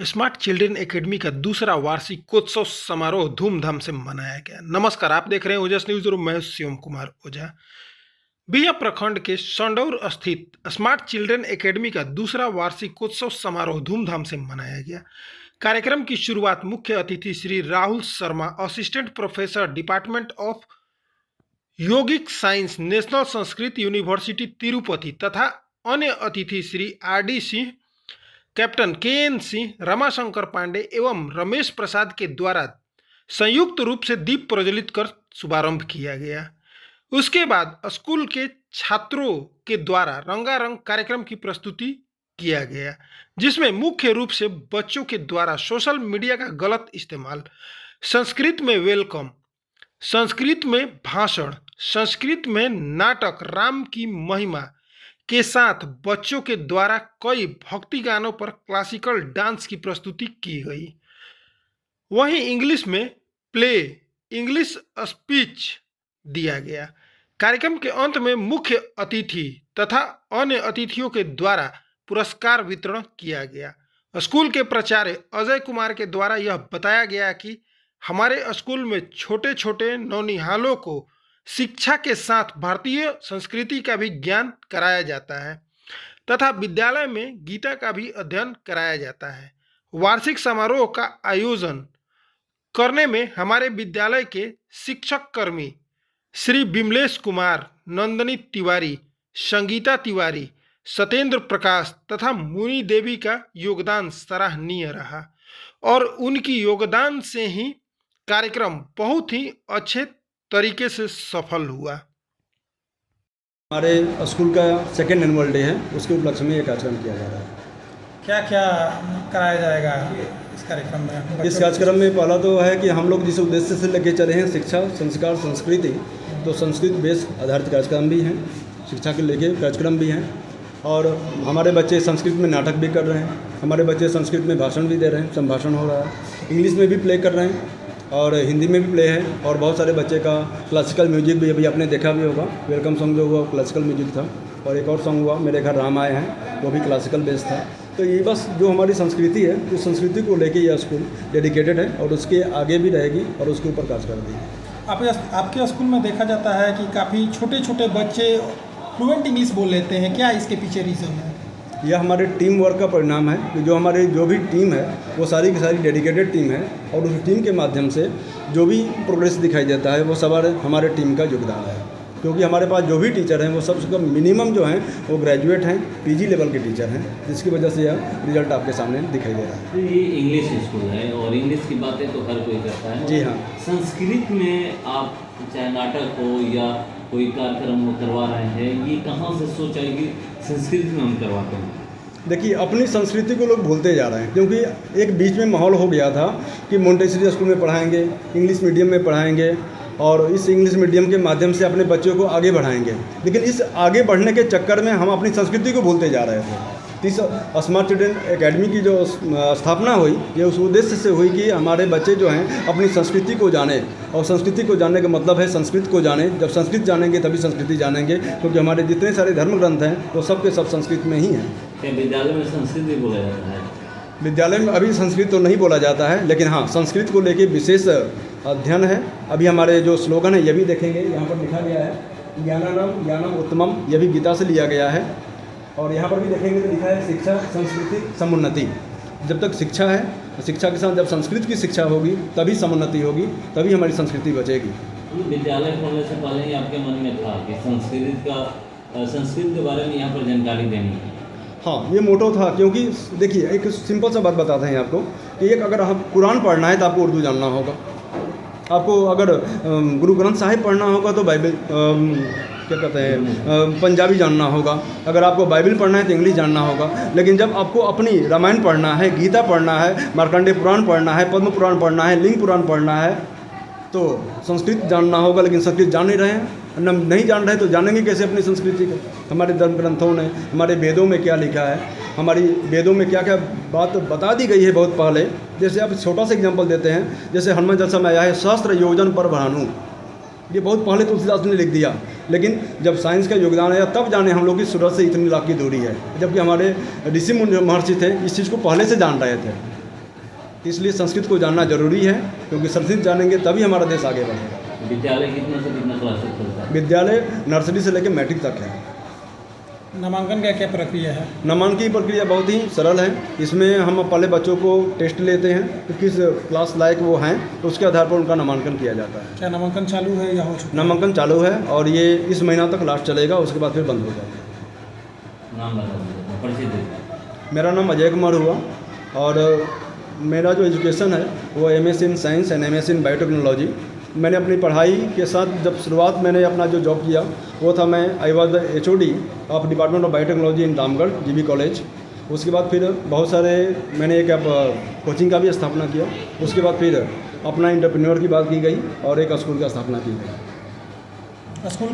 Smart children academy का दूसरा वार्षिकोत्सव समारोह धूमधाम से मनाया गया। नमस्कार, आप देख रहे हैं ओजस न्यूज और मैं हूं शिवम कुमार ओझा। बिया प्रखंड के संडौर स्थित स्मार्ट चिल्ड्रन एकेडमी का दूसरा वार्षिकोत्सव समारोह धूमधाम से मनाया गया। कार्यक्रम की शुरुआत मुख्य अतिथि Shri Rahul Sharma, assistant professor, department of yogic science, national Sanskrit university Tirupati तथा अन्य अतिथि Shri RD. Singh, captain KN. Singh, Ramashankar Pandey एवं रमेश प्रसाद के द्वारा संयुक्त रूप से दीप प्रज्वलित कर शुभारंभ किया गया। उसके बाद स्कूल के छात्रों के द्वारा रंगारंग कार्यक्रम की प्रस्तुति किया गया, जिसमें मुख्य रूप से बच्चों के द्वारा सोशल मीडिया का गलत इस्तेमाल, संस्कृत में वेलकम, संस्कृत में भाषण, संस्कृत में नाटक, राम की महिमा के साथ बच्चों के द्वारा कई भक्ति गानों पर क्लासिकल डांस की प्रस्तुति की गई। वहीं इंग्लिश में प्ले, इंग्लिश स्पीच दिया गया। कार्यक्रम के अंत में मुख्य अतिथि तथा अन्य अतिथियों के द्वारा पुरस्कार वितरण किया गया। स्कूल के प्राचार्य अजय कुमार के द्वारा यह बताया गया कि हमारे स्कूल में छोटे छोटे नौनिहालों को शिक्षा के साथ भारतीय संस्कृति का भी ज्ञान कराया जाता है तथा विद्यालय में गीता का भी अध्ययन कराया जाता है। वार्षिक समारोह का आयोजन करने में हमारे विद्यालय के शिक्षक कर्मी श्री विमलेश कुमार, नंदनी तिवारी, संगीता तिवारी, सत्येंद्र प्रकाश तथा मुनि देवी का योगदान सराहनीय रहा और उनकी योगदान से ही कार्यक्रम बहुत ही अच्छे तरीके से सफल हुआ। हमारे स्कूल का सेकेंड एनुअल डे है, उसके उपलक्ष्य में ये कार्यक्रम किया जा रहा है। क्या क्या कराया जाएगा इस कार्यक्रम में? इस कार्यक्रम में पहला तो है कि हम लोग जिस उद्देश्य से लेके चले हैं, शिक्षा, संस्कार, संस्कृति, तो संस्कृत बेस आधारित कार्यक्रम भी हैं, शिक्षा के लेके कार्यक्रम भी हैं और हमारे बच्चे संस्कृत में नाटक भी कर रहे हैं, हमारे बच्चे संस्कृत में भाषण भी दे रहे हैं, संभाषण हो रहा है, इंग्लिश में भी प्ले कर रहे हैं और हिंदी में भी प्ले है और बहुत सारे बच्चे का क्लासिकल म्यूजिक भी अभी आपने देखा भी होगा। वेलकम सॉन्ग जो हुआ क्लासिकल म्यूजिक था और एक और सॉन्ग हुआ मेरे घर राम आए हैं, वो भी क्लासिकल बेस था। तो ये बस जो हमारी संस्कृति है, उस संस्कृति को लेके यह स्कूल डेडिकेटेड है और उसके आगे भी रहेगी और उसके ऊपर कार्य कर देगी। आपके स्कूल में देखा जाता है कि काफ़ी छोटे छोटे बच्चे फ्लुएंट इंग्लिश बोल लेते हैं, क्या इसके पीछे रीज़न है? यह हमारे टीम वर्क का परिणाम है कि जो हमारी जो भी टीम है वो सारी की सारी डेडिकेटेड टीम है और उस टीम के माध्यम से जो भी प्रोग्रेस दिखाई देता है वो सब हमारे टीम का योगदान है, क्योंकि हमारे पास जो भी टीचर हैं वो सबसे कम मिनिमम जो हैं वो ग्रेजुएट हैं, पीजी लेवल के टीचर हैं, जिसकी वजह से यह रिजल्ट आपके सामने दिखाई दे रहा है। ये इंग्लिश स्कूल है और इंग्लिश की बातें तो हर कोई करता है। जी हाँ। संस्कृत में आप चाहे नाटक हो या कोई कार्यक्रम वो करवा रहे हैं, ये कहाँ से सोच आई कि संस्कृत में हम करवाते हैं? देखिए, अपनी संस्कृति को लोग भूलते जा रहे हैं, क्योंकि एक बीच में माहौल हो गया था कि मोंटेसरी स्कूल में पढ़ाएंगे, इंग्लिश मीडियम में पढ़ाएंगे और इस इंग्लिश मीडियम के माध्यम से अपने बच्चों को आगे बढ़ाएंगे, लेकिन इस आगे बढ़ने के चक्कर में हम अपनी संस्कृति को भूलते जा रहे थे। इस स्मार्ट चिल्ड्रन एकेडमी की जो स्थापना हुई, ये उस उद्देश्य से हुई कि हमारे बच्चे जो हैं अपनी संस्कृति को जाने और संस्कृति को जानने का मतलब है संस्कृत को जाने। जब संस्कृत जानेंगे तभी संस्कृति जानेंगे, क्योंकि हमारे जितने सारे धर्म ग्रंथ हैं वो सब के सब संस्कृत में ही हैं। क्या विद्यालय में संस्कृत भी बोला जाता है? विद्यालय में अभी संस्कृत तो नहीं बोला जाता है, लेकिन हाँ, संस्कृत को लेके विशेष अध्ययन है। अभी हमारे जो स्लोगन है ये भी देखेंगे, यहाँ पर लिखा गया है ज्ञानानाम ज्ञानम उत्तमम, ये भी गीता से लिया गया है और यहाँ पर भी देखेंगे तो लिखा है शिक्षा संस्कृति समुन्नति। जब तक शिक्षा है, शिक्षा के साथ जब संस्कृत की शिक्षा होगी तभी समुन्नति होगी, तभी हमारी संस्कृति बचेगी। विद्यालय खोलने से पहले ही आपके मन में था कि संस्कृत के बारे में यहाँ पर जानकारी देनी है? हाँ, ये मोटो था, क्योंकि देखिए एक सिंपल सा बात बताते हैं आपको कि एक अगर हम कुरान पढ़ना है तो आपको उर्दू जानना होगा, आपको अगर गुरु ग्रंथ साहिब पढ़ना होगा तो बाइबल क्या कहते हैं पंजाबी जानना होगा, अगर आपको बाइबल पढ़ना है तो इंग्लिश जानना होगा। लेकिन जब आपको अपनी रामायण पढ़ना है, गीता पढ़ना है, मार्कंडेय पुराण पढ़ना है, पद्म पुराण पढ़ना है, लिंग पुराण पढ़ना है, तो संस्कृत जानना होगा। लेकिन संस्कृत जान नहीं रहे हैं, नहीं जान रहे तो जानेंगे कैसे अपनी संस्कृति को? हमारे धर्म ग्रंथों ने, हमारे वेदों में क्या लिखा है, हमारी वेदों में क्या क्या बात बता दी गई है बहुत पहले। जैसे आप छोटा सा एग्जांपल देते हैं, जैसे हनुमान चालीसा में आया है सहस्त्र योजन पर भानु, ये बहुत पहले तुलसीदास ने लिख दिया, लेकिन जब साइंस का योगदान आया तब जाने हम लोग की सूरज से इतनी लाख की दूरी है, जबकि हमारे ऋषि महर्षि थे इस चीज़ को पहले से जान रहे थे। इसलिए संस्कृत को जानना जरूरी है, क्योंकि संस्कृत जानेंगे तभी हमारा देश आगे बढ़ेगा। विद्यालय कितने से कितना क्लास तक चलता है? विद्यालय नर्सरी से लेकर मैट्रिक तक है। नामांकन का क्या प्रक्रिया है? नामांकन की प्रक्रिया बहुत ही सरल है। इसमें हम पहले बच्चों को टेस्ट लेते हैं कि किस क्लास लायक वो हैं, तो उसके आधार पर उनका नामांकन किया जाता है। क्या नामांकन चालू है या हो चुका है? नामांकन चालू है और ये इस महीना तक लास्ट चलेगा, उसके बाद फिर बंद हो जाएगा। नाम बता दीजिए, परिचय दीजिए। मेरा नाम अजय कुमार हुआ और मेरा जो एजुकेशन है वो MS in science and MS in biotechnology. मैंने अपनी पढ़ाई के साथ जब शुरुआत मैंने अपना जो जॉब किया वो था, मैं I was the HOD of department of biotechnology in Ramgarh GB college. उसके बाद फिर बहुत सारे मैंने एक कोचिंग का भी स्थापना किया। उसके बाद फिर अपना एंटरप्रेन्योर की बात की गई और एक स्कूल की स्थापना की गई। स्कूल